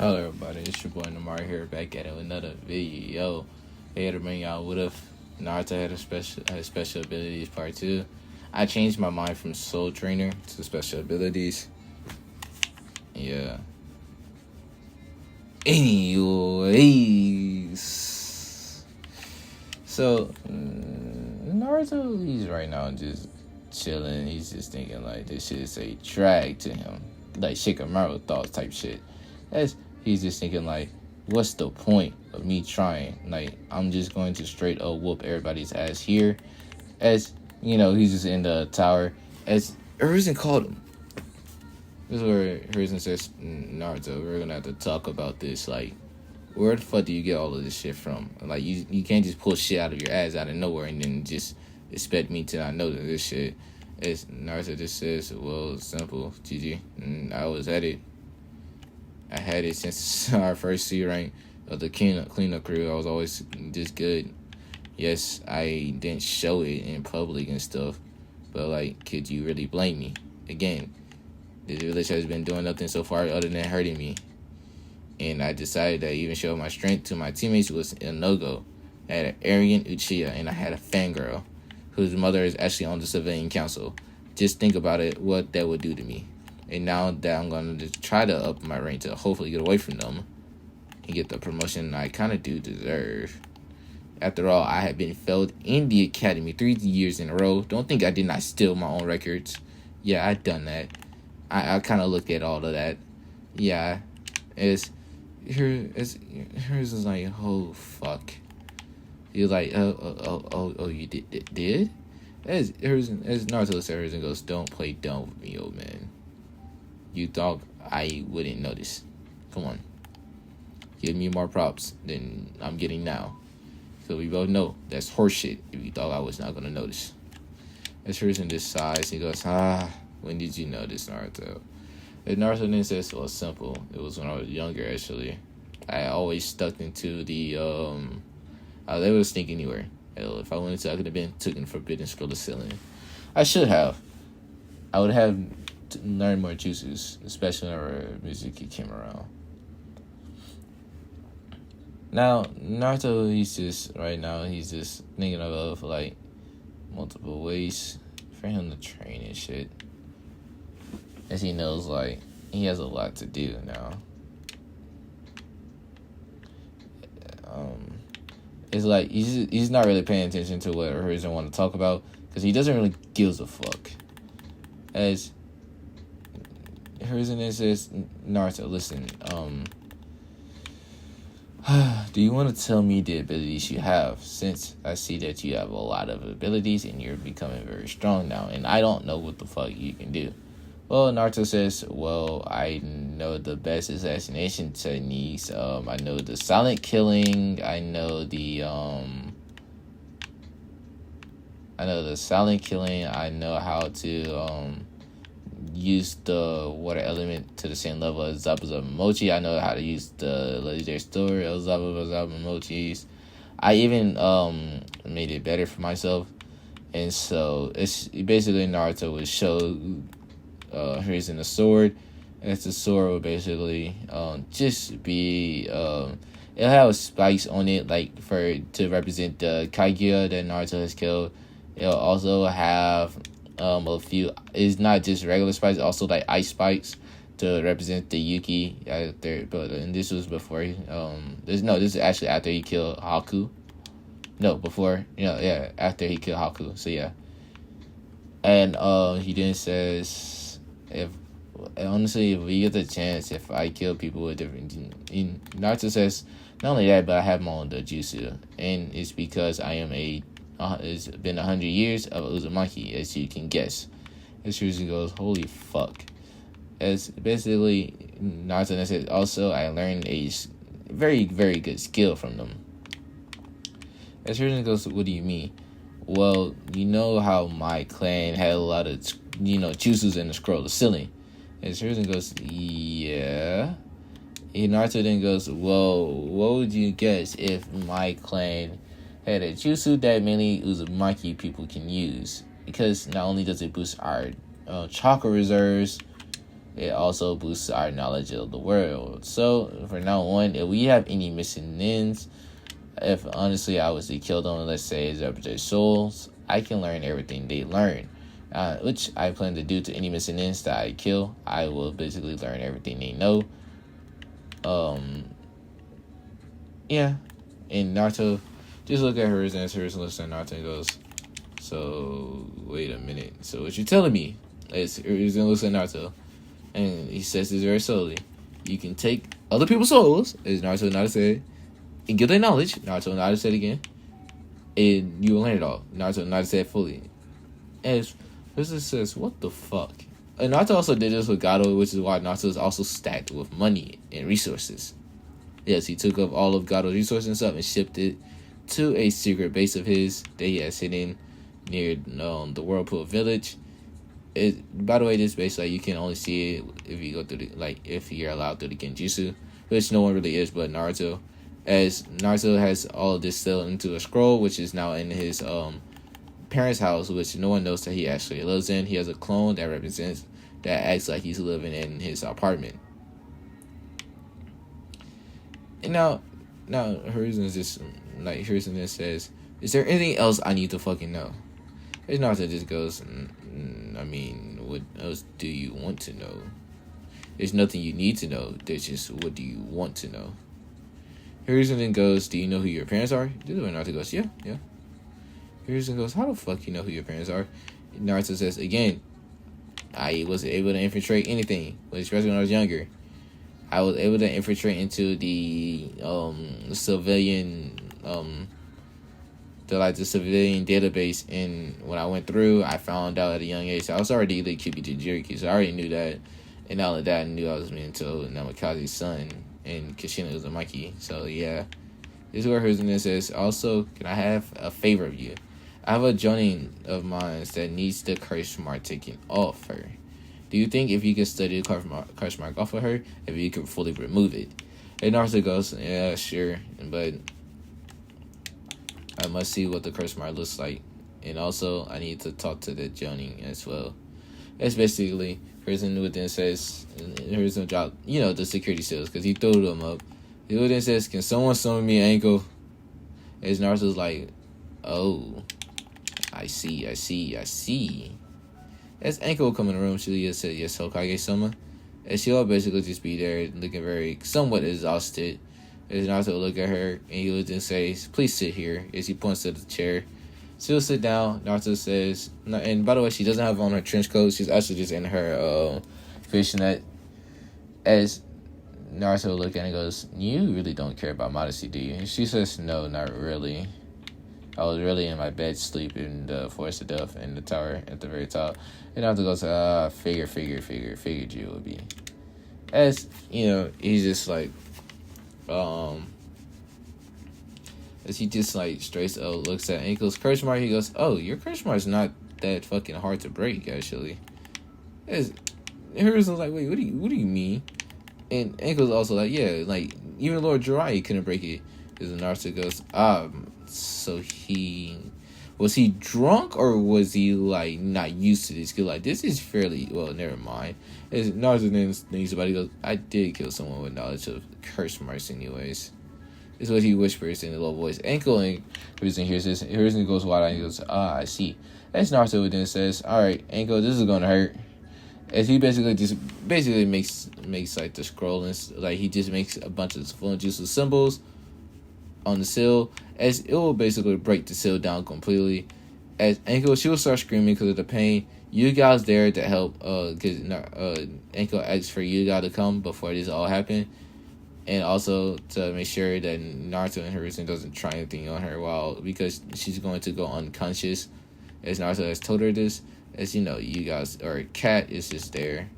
Hello everybody, it's your boy Namar here, back at it with another video. Here to bring y'all what if Naruto had special abilities part 2. I changed my mind from Soul Trainer to special abilities. Yeah. Anyways. So, Naruto, he's right now just chilling. He's just thinking like this shit is a drag to him. Like Shikamaru thoughts type shit. He's just thinking like, what's the point of me trying? Like, I'm just going to straight up whoop everybody's ass here. As, you know, he's just in the tower. As Hiruzen called him. This is where Hiruzen says, Naruto, we're going to have to talk about this. Like, where the fuck do you get all of this shit from? Like, you can't just pull shit out of your ass out of nowhere and then just expect me to not know that this shit. As Naruto just says, well, it's simple, GG. I was at it. I had it since our first C rank of the cleanup crew. I was always this good. Yes, I didn't show it in public and stuff, but like, could you really blame me? Again, the village has been doing nothing so far other than hurting me, and I decided that even showing my strength to my teammates was a no-go. I had an arrogant Uchiha, and I had a fangirl whose mother is actually on the civilian council. Just think about it, what that would do to me. And now that I'm going to try to up my rank to hopefully get away from them and get the promotion I kind of do deserve. After all, I have been failed in the academy 3 years in a row. Don't think I did not steal my own records. Yeah, I done that. I kind of looked at all of that. Yeah, here's like, oh, fuck. You're like, oh, you did? As Naruto says, and goes, don't play dumb with me, old man. You thought I wouldn't notice. Come on. Give me more props than I'm getting now. So we both know that's horseshit if you thought I was not going to notice. As Hiruzen decides, he goes, when did you notice, Naruto? And Naruto then says, well, simple. It was when I was younger, actually. I always stuck into the, I never sneak anywhere. Hell, if I wanted to, I could have been taken forbidden scroll to ceiling. I should have. I would have learn more juices, especially whenever Mizuki came around. Now, Naruto, he's just thinking of like multiple ways for him to train and shit. As he knows, like, he has a lot to do now. It's like he's not really paying attention to what Hiruzen want to talk about because he doesn't really give a fuck. As Hiruzen says, Naruto, listen, do you want to tell me the abilities you have? Since I see that you have a lot of abilities and you're becoming very strong now, and I don't know what the fuck you can do. Well, Naruto says, well, I know the best assassination techniques. I know the silent killing. I know the silent killing. I know how to use the water element to the same level as Zabuza Mochi. I know how to use the legendary story of Zabuza Mochis. I even made it better for myself. And so it's basically Naruto would show Hiruzen the sword. And the sword would basically just be it'll have spikes on it like to represent the Kaguya that Naruto has killed. It'll also have a few, it's not just regular spikes, also like ice spikes to represent the Yuki there. But and this was before this is actually after he killed Haku. No, before, after he killed Haku. So yeah. And he then says, if we get the chance, if I kill people with different, Naruto says, not only that, but I have my own Jutsu, and it's because I am it's been 100 years of Uzumaki, as you can guess. As Hiruzen goes, holy fuck. As basically, Naruto says, also, I learned a very, very good skill from them. As Hiruzen goes, what do you mean? Well, you know how my clan had a lot of, jutsus in the scroll of ceiling. As Hiruzen goes, yeah. And Naruto then goes, well, what would you guess if my clan had a jutsu that many Uzumaki people can use? Because not only does it boost our chakra reserves, It also boosts our knowledge of the world. So, from now on, if we have any missing nins, if honestly I was to kill them, let's say it's up their souls, I can learn everything they learn. Which I plan to do to any missing nins that I kill. I will basically learn everything they know. Yeah. In Naruto, just look at hers and looks at Naruto and goes, so, wait a minute. So, what you're telling me is Hiruzen looks at Naruto, and he says this very slowly. You can take other people's souls, as Naruto said, and get their knowledge. Naruto said again, and you will learn it all. Naruto said fully. As Hiruzen says, what the fuck? And Naruto also did this with Gato, which is why Naruto is also stacked with money and resources. Yes, he took up all of Gato's resources and stuff and shipped it to a secret base of his that he has hidden near the Whirlpool Village. By the way, this base, like, you can only see it if you go through if you're allowed through the Genjutsu, which no one really is but Naruto. As Naruto has all of this sealed into a scroll, which is now in his parents' house, which no one knows that he actually lives in. He has a clone that acts like he's living in his apartment. And now Hiruzen just Hiruzen says, is there anything else I need to fucking know? And Naruto just goes, I mean, what else do you want to know? There's nothing you need to know. There's just, what do you want to know? Hiruzen then goes, do you know who your parents are? Naruto goes, yeah. Hiruzen goes, how the fuck you know who your parents are? And Naruto says, again, I was able to infiltrate anything, especially when I was younger. I was able to infiltrate into the civilian database, and when I went through, I found out at a young age. I was already the Kyuubi Jinchuriki, so I already knew that. And not only that, I knew I was being told Namikaze's son, and Kushina was a monkey. So yeah, this is where Hiruzen says, also, can I have a favor of you? I have a jonin of mine that needs the curse mark taken off her. Do you think if you could study the curse mark off of her, if you could fully remove it? And Naruto goes, yeah, sure, but I must see what the curse mark looks like. And also, I need to talk to the jonin as well. That's basically, Hiruzen within says, Hiruzen dropped, the security seals, because he threw them up. He within says, can someone summon me an ankle? As Naruto's like, oh, I see. As Anko will come in the room, she'll say, yes, Hokage-sama. And she'll basically just be there looking very somewhat exhausted. As Naruto will look at her, and he will then say, please sit here, as he points to the chair. She'll sit down. Naruto says, and by the way, she doesn't have on her trench coat. She's actually just in her fishnet. As Naruto will look at her and goes, you really don't care about modesty, do you? And she says, no, not really. I was really in my bed sleeping in the Forest of Death in the tower at the very top. And Naruto goes, figured you would be. As, he's just like, as he just like straight up looks at Ankle's curse mark, he goes, oh, your curse mark's not that fucking hard to break, actually. As Hiruzen's like, wait, what do you mean? And Ankle's also like, yeah, like, even Lord Jiraiya couldn't break it. As Naruto goes, so was he drunk, or was he like not used to this? Cause like, this is fairly, well, never mind. As Naruto then thinks about it, he goes, I did kill someone with knowledge of curse marks anyways. This is what he whispers in a low voice. Ankle and Hiruzen hears this. Hiruzen goes wide-eyed and he goes, I see. As Naruto then says, alright, Ankle, this is gonna hurt. As he basically makes like the scroll, and like he just makes a bunch of full jutsu symbols on the seal, as it will basically break the seal down completely. As Ankle, she will start screaming because of the pain. Yuga's there to help, because Ankle asks for Yuga to come before this all happened, and also to make sure that Naruto and Hiruzen doesn't try anything on her because she's going to go unconscious, as Naruto has told her this. As Yuga's, or Cat is just there.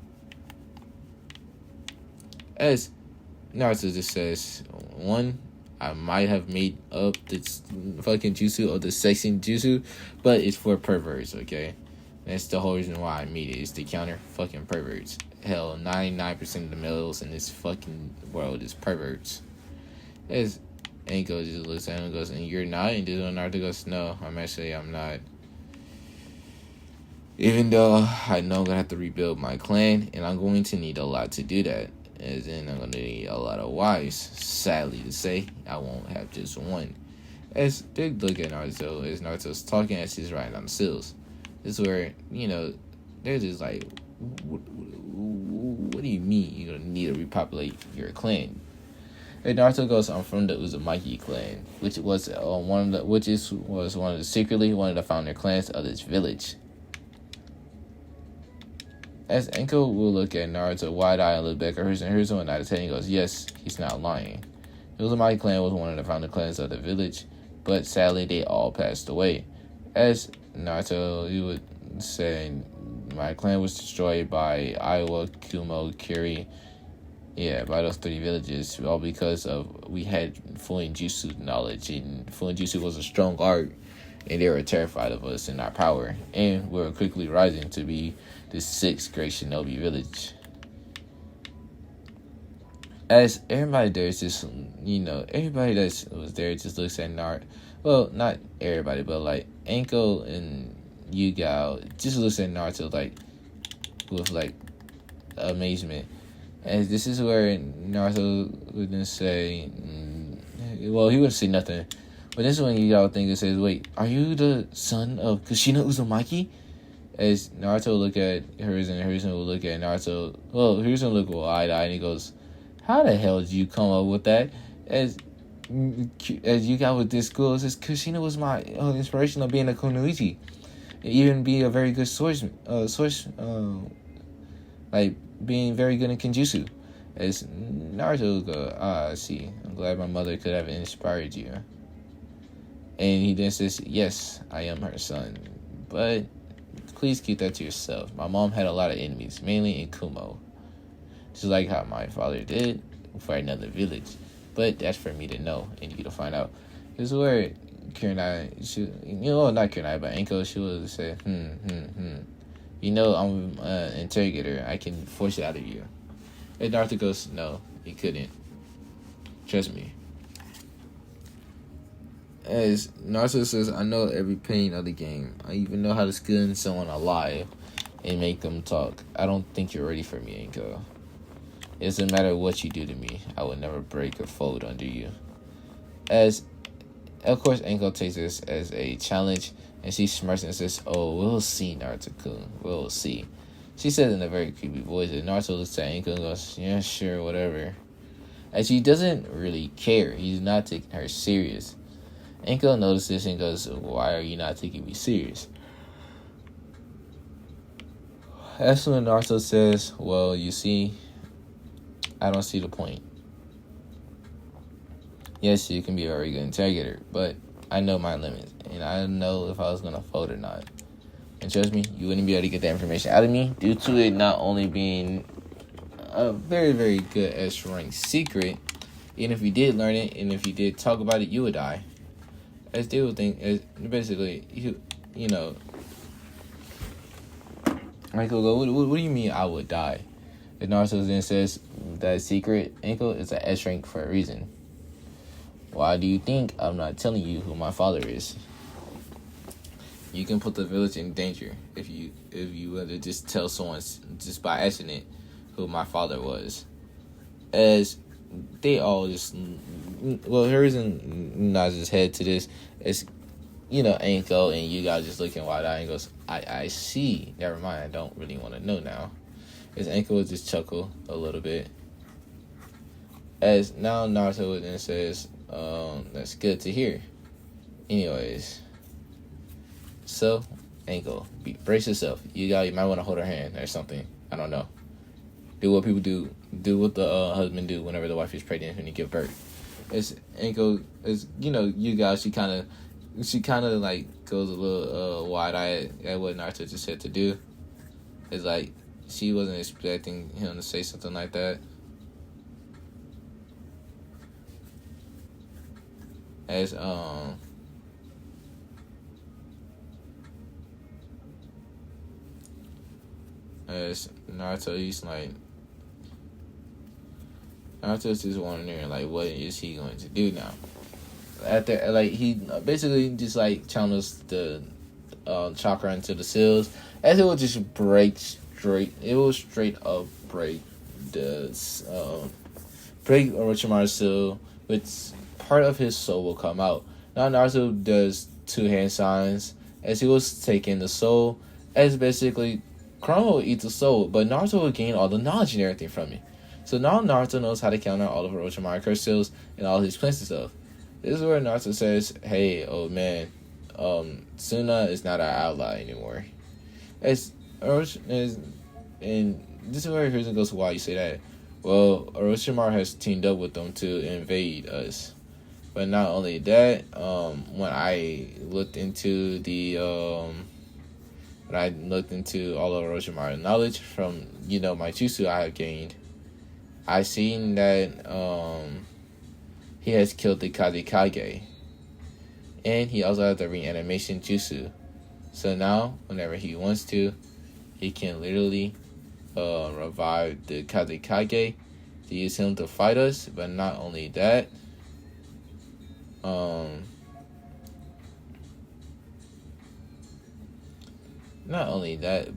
As Naruto just says, one, I might have made up this fucking jutsu of the sexing jutsu, but it's for perverts, okay? That's the whole reason why I made it, is to counter fucking perverts. Hell, 99% of the males in this fucking world is perverts. As Anko just looks at him and goes, and you're not? And Naruto goes, no, I'm not. Even though I know I'm gonna have to rebuild my clan, and I'm going to need a lot to do that. As in, I'm gonna need a lot of wives. Sadly to say, I won't have just one. As they look at Naruto, as Naruto's talking as he's riding on the seals. This is where, they're just like, what do you mean you're gonna need to repopulate your clan? And Naruto goes, I'm from the Uzumaki clan, which was one of the secretly one of the founder clans of this village. As Enko will look at Naruto wide-eyed and look back at Hiruzen and nod his head and goes, yes, he's not lying. The Uzumaki clan was one of the founder clans of the village, but sadly they all passed away. As Naruto, he would say, my clan was destroyed by Iowa, Kumo, Kiri, by those 3 villages, all because of we had Fuinjutsu knowledge, and Fuinjutsu was a strong art, and they were terrified of us and our power, and we were quickly rising to be the 6th great shinobi village. As everybody there is just, everybody that was there just looks at Naruto. Well, not everybody, but like Anko and Yugao just looks at Naruto with amazement. As this is where Naruto wouldn't say, he would say nothing. But this is when Yugao would think and says, wait, are you the son of Kushina Uzumaki? As Naruto look at Hiruzen, and Hiruzen will look at Naruto. Well, Hiruzen will look wide-eyed, and he goes, how the hell did you come up with that? As you got with this school, it says Kushina was my inspiration of being a Kunoichi. Even be a very good swordsman, being very good in Kenjutsu. As Naruto will go, I see. I'm glad my mother could have inspired you. And he then says, yes, I am her son. But please keep that to yourself. My mom had a lot of enemies, mainly in Kumo. Just like how my father did for another village. But that's for me to know and you to find out. This is where Kurenai, not Kurenai, but Anko, she will say, I'm an interrogator. I can force it out of you. And Naruto goes, no, you couldn't. Trust me. As Naruto says, I know every pain of the game. I even know how to skin someone alive and make them talk. I don't think you're ready for me, Anko. It doesn't matter what you do to me. I will never break or fold under you. As, of course, Anko takes this as a challenge, and she smirks and says, oh, we'll see, Naruto-kun. We'll see. She says in a very creepy voice, and Naruto looks at Anko and goes, yeah, sure, whatever. And she doesn't really care. He's not taking her serious. Anko notices and goes, why are you not taking me serious? That's when Naruto says, well, you see, I don't see the point. Yes, you can be a very good interrogator, but I know my limits, and I know if I was going to fold or not. And trust me, you wouldn't be able to get that information out of me due to it not only being a very, very good S-rank secret, even if you did learn it, and if you did talk about it, you would die. As they would think, basically, Michael go, what do you mean I would die? And Naruto then says that secret ankle is an S rank for a reason. Why do you think I'm not telling you who my father is? You can put the village in danger if you were to just tell someone just by accident who my father was. As they all just, Hiruzen nods his head to this. It's, Anko and you guys just looking wide-eyed and goes, I see. Never mind, I don't really want to know now. As Anko would just chuckle a little bit. As now Naruto then says, that's good to hear. Anyways. So, Anko, brace yourself. You might want to hold her hand or something. I don't know. Do what people do. Do what the husband do whenever the wife is pregnant when you give birth. It's Anko. It's you guys. She kind of like goes a little wide-eyed at what Naruto just said to do. It's like she wasn't expecting him to say something like that. As Naruto, he's like, Naruto's just wondering, like, what is he going to do now? After, like, he basically just, like, channels the chakra into the seals, as it would just break straight. It will straight up the break Orochimaru's seal, which part of his soul will come out. Now Naruto does two hand signs as he was taking the soul, as basically Kurama will eat the soul, but Naruto will gain all the knowledge and everything from it. So now Naruto knows how to counter all of Orochimaru curse seals and all his plans and stuff. This is where Naruto says, "Hey, old man, Suna is not our ally anymore." And this is where Hiruzen goes, "Why you say that?" Well, Orochimaru has teamed up with them to invade us. But not only that, when I looked into when I looked into all of Orochimaru's knowledge from my jutsu I have gained, I seen that he has killed the Kazekage, and he also has the reanimation jutsu. So now, whenever he wants to, he can literally revive the Kazekage to use him to fight us. But not only that,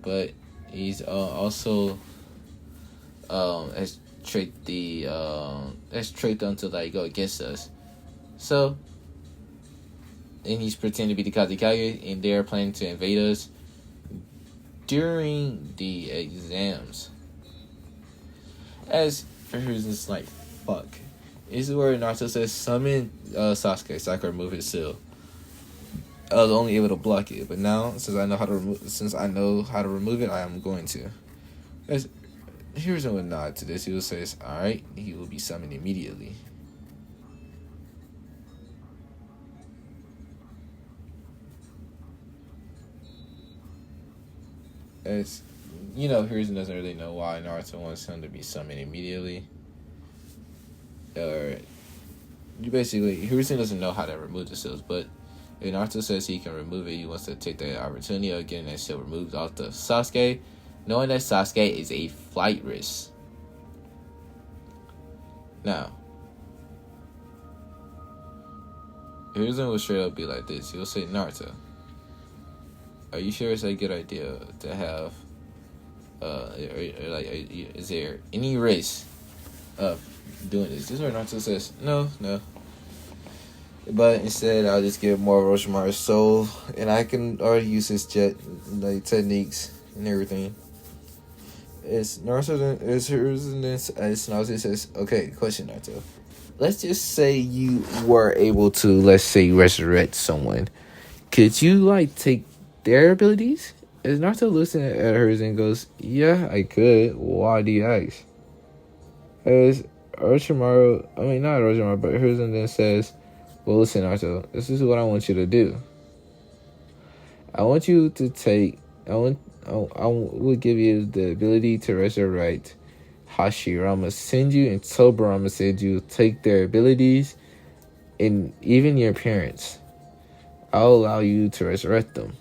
but he's also has tricked them to go against us. So, and he's pretending to be the Kazekage, and they're planning to invade us during the exams. As for reasons like fuck, this is where Naruto says summon Sasuke so I can remove his seal. I was only able to block it, but now since I know how to remove it, I am going to. Here's a nod to this. He will say, "Alright, he will be summoned immediately." As Hiruzen doesn't really know why Naruto wants him to be summoned immediately. Or Hiruzen doesn't know how to remove the seals, but if Naruto says he can remove it, he wants to take that opportunity of getting that seal removed off the Sasuke, knowing that Sasuke is a flight risk. Now, Hiruzen will straight up be like this. He'll say, "Naruto, are you sure it's a good idea to have, is there any risk of doing this?" This is where Naruto says, No. But instead, I'll just give more Orochimaru's soul, and I can already use his jet, techniques and everything. Naruto says, "Okay, question, Naruto. Let's just say you were able to, let's say, resurrect someone. Could you, take their abilities?" As Naruto looks at hers and goes, "Yeah, I could. Why do you ask?" As not Orochimaru, but Hiruzen then says, "Well, listen, Naruto, this is what I want you to do. I want you to take, I will give you the ability to resurrect Hashirama Senju and Tobarama Senju. Take their abilities and even your parents. I'll allow you to resurrect them.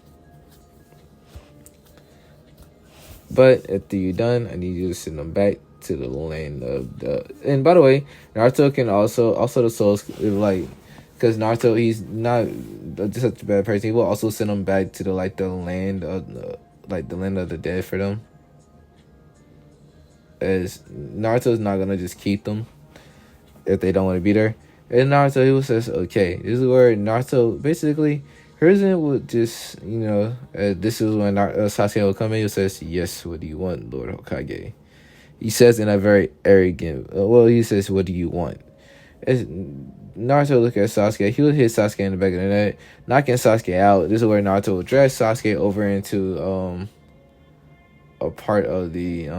But after you're done, I need you to send them back to the land of the..." And by the way, Naruto can also the souls, because Naruto, he's not just such a bad person. He will also send them back to the land of the land of the dead for them. As Naruto's not gonna just keep them if they don't want to be there. And Naruto, he says, "Okay." This is where Naruto basically, Hiruzen would just, this is when Sasuke will come in. He says, "Yes, what do you want, Lord Hokage?" He says in a very arrogant, he says, "What do you want?" As Naruto look at Sasuke, he would hit Sasuke in the back of the neck, knocking Sasuke out. This is where Naruto will drag Sasuke over into a part of the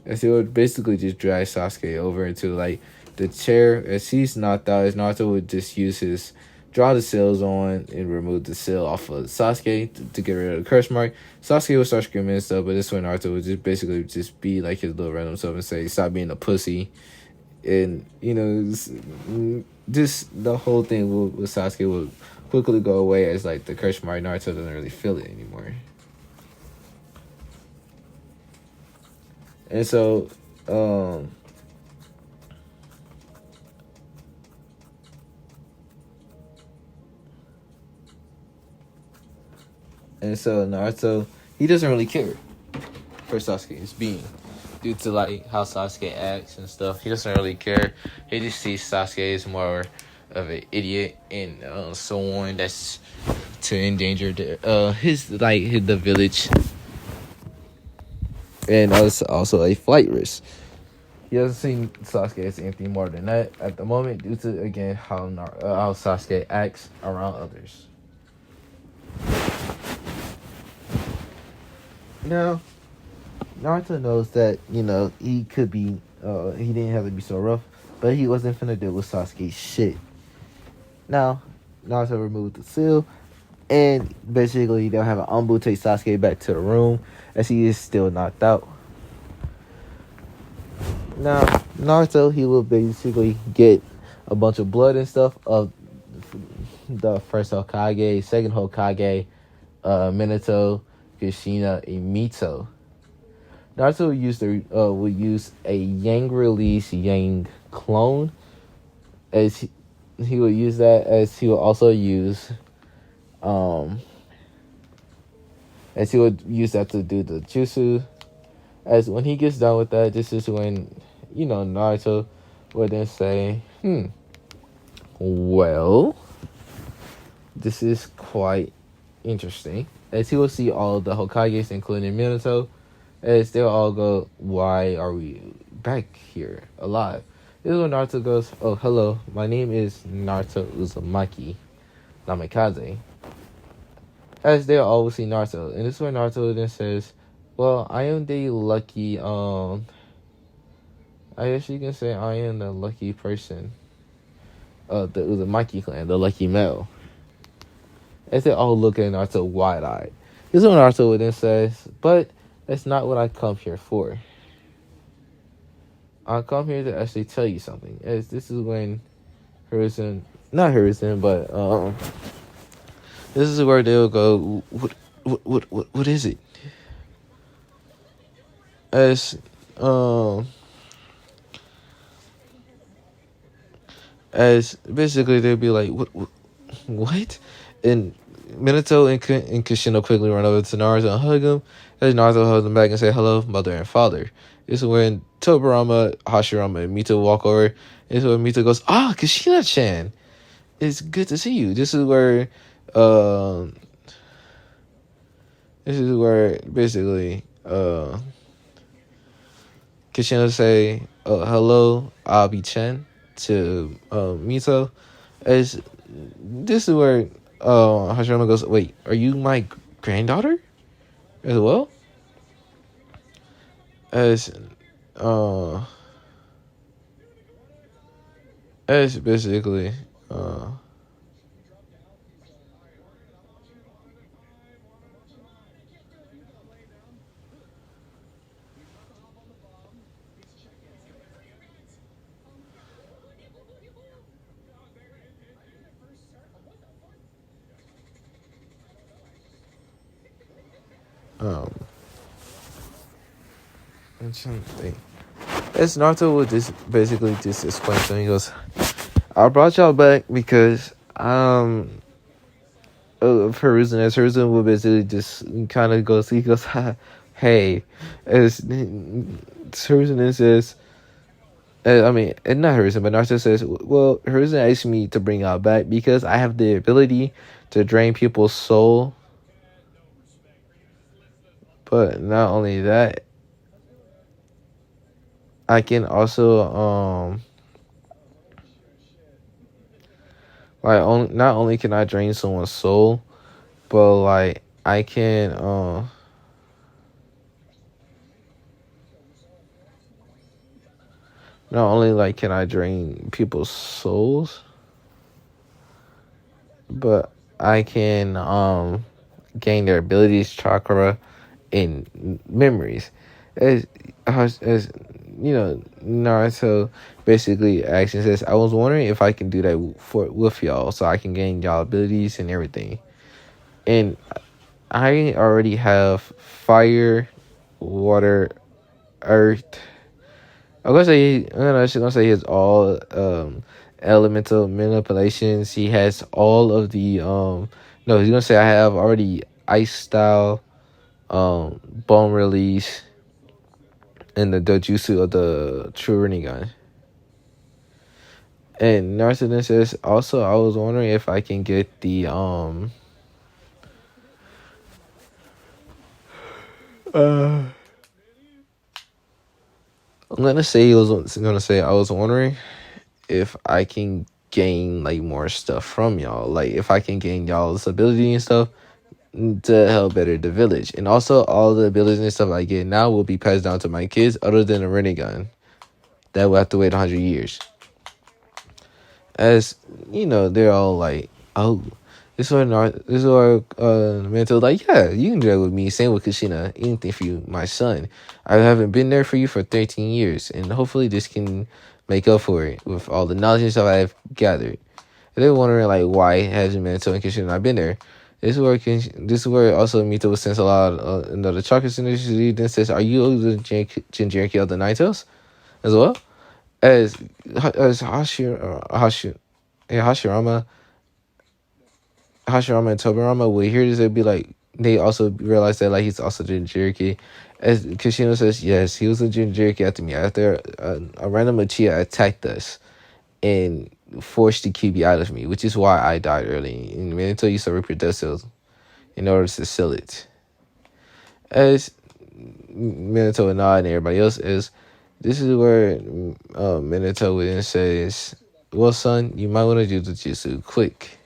as he would basically just drag Sasuke over into the chair. As he's knocked out, as Naruto would just use draw the seals on and remove the seal off of Sasuke to get rid of the curse mark. Sasuke would start screaming and stuff, but this one Naruto would just basically just be like his little random self and say, "Stop being a pussy." And just the whole thing with Sasuke would quickly go away, as the curse mark, Naruto doesn't really feel it anymore. And so And so Naruto, he doesn't really care for Sasuke's being, due to like how Sasuke acts and stuff. He doesn't really care. He just sees Sasuke as more of an idiot and someone that's to endanger the village, and also a flight risk. He doesn't see Sasuke as anything more than that at the moment, due to again how Sasuke acts around others. Now, Naruto knows that he could be he didn't have to be so rough, but he wasn't finna deal with Sasuke's shit. Now, Naruto removed the seal, and basically they'll have an Anbu take Sasuke back to the room as he is still knocked out. Now, Naruto, he will basically get a bunch of blood and stuff of the first Hokage, second Hokage, Minato, Kushina, and Mito. Naruto will use a Yang release Yang clone, as he will use that, as he will also use as he would use that to do the jutsu. As when he gets done with that, this is when Naruto would then say, well, this is quite interesting. As he will see all the Hokages, including Minato, as they'll all go, why are we back here alive? This is when Naruto goes, oh, hello, my name is Naruto Uzumaki Namikaze. As they'll always see Naruto. And this is when Naruto then says, well, I am the lucky, I guess you can say I am the lucky person of the Uzumaki clan, the lucky male. As they all look at Naruto wide-eyed. This is when Naruto would then says, but that's not what I come here for. I come here to actually tell you something. As this is when not Hiruzen, but this is where they'll go, what is it? As basically they'll be like, what? And Minato and Kushina quickly run over to Naruto and hug him. As Naruto hugs him back and say, hello, mother and father. This is when Tobirama, Hashirama, and Mito walk over. This is when Mito goes, Kushina-chan, it's good to see you. This is where basically Kushina say, hello, Abi-chan, to Mito. As this is where Hashirama goes, wait, are you my granddaughter as well? As basically I'm trying to think. As Naruto would just basically just explain to him, he goes, I brought y'all back because of Hiruzen. As Hiruzen will basically just kind of goes, he goes, hey, as Hiruzen then says, and not Hiruzen, but Naruto says, well, Hiruzen asked me to bring y'all back because I have the ability to drain people's soul. But not only that, I can also not only can I drain someone's soul, but like I can not only like can I drain people's souls, but I can gain their abilities, chakra, and memories. As Naruto basically actually says, I was wondering if I can do that with y'all, so I can gain y'all abilities and everything. And I already have fire, water, earth. I'm gonna say he has all elemental manipulations. He has all of the no, he's gonna say I have already ice style, bone release, and the dojutsu of the true Rinnegan. And Naruto says also I was wondering if I can get the I was wondering if I can gain like more stuff from y'all. Like if I can gain y'all's ability and stuff to help better the village. And also all the abilities and stuff I get now will be passed down to my kids other than a Rinnegan. That will have to wait 100 years. As you know, they're all like, oh, this is where Mental like, yeah, you can do that with me. Same with Kushina. Anything for you, my son. I haven't been there for you for 13 years, and hopefully this can make up for it with all the knowledge and stuff I've gathered. And they're wondering like why hasn't Mental and Kushina not been there. This is where also Mito was sense a lot of the chakra synergy. Then says, "Are you the Jinjuriki of the Ninetales as well?" As Hashirama and Tobirama would hear this, it'd be like they also realize that like he's also Jinchuriki. As Kishino says, yes, he was a Jinchuriki after me. After a random Uchiha attacked us and forced the Kyuubi out of me, which is why I died early. And Minato used to reproduce cells in order to sell it. As Minato and I and everybody else is, this is where Minato then says, well, son, you might want to do the jutsu quick.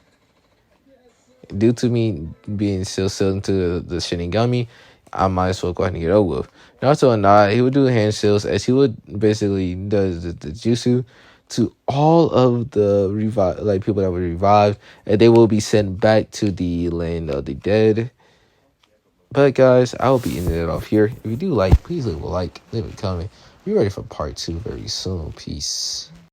Due to me being still into the Shinigami, I might as well go ahead and get over with. Naruto and I, he would do hand seals as he would basically does the jutsu to all of the people that were revived, and they will be sent back to the land of the dead. But guys, I will be ending it off here. If you do like, please leave a like, leave a comment. Be ready for part 2 very soon. Peace.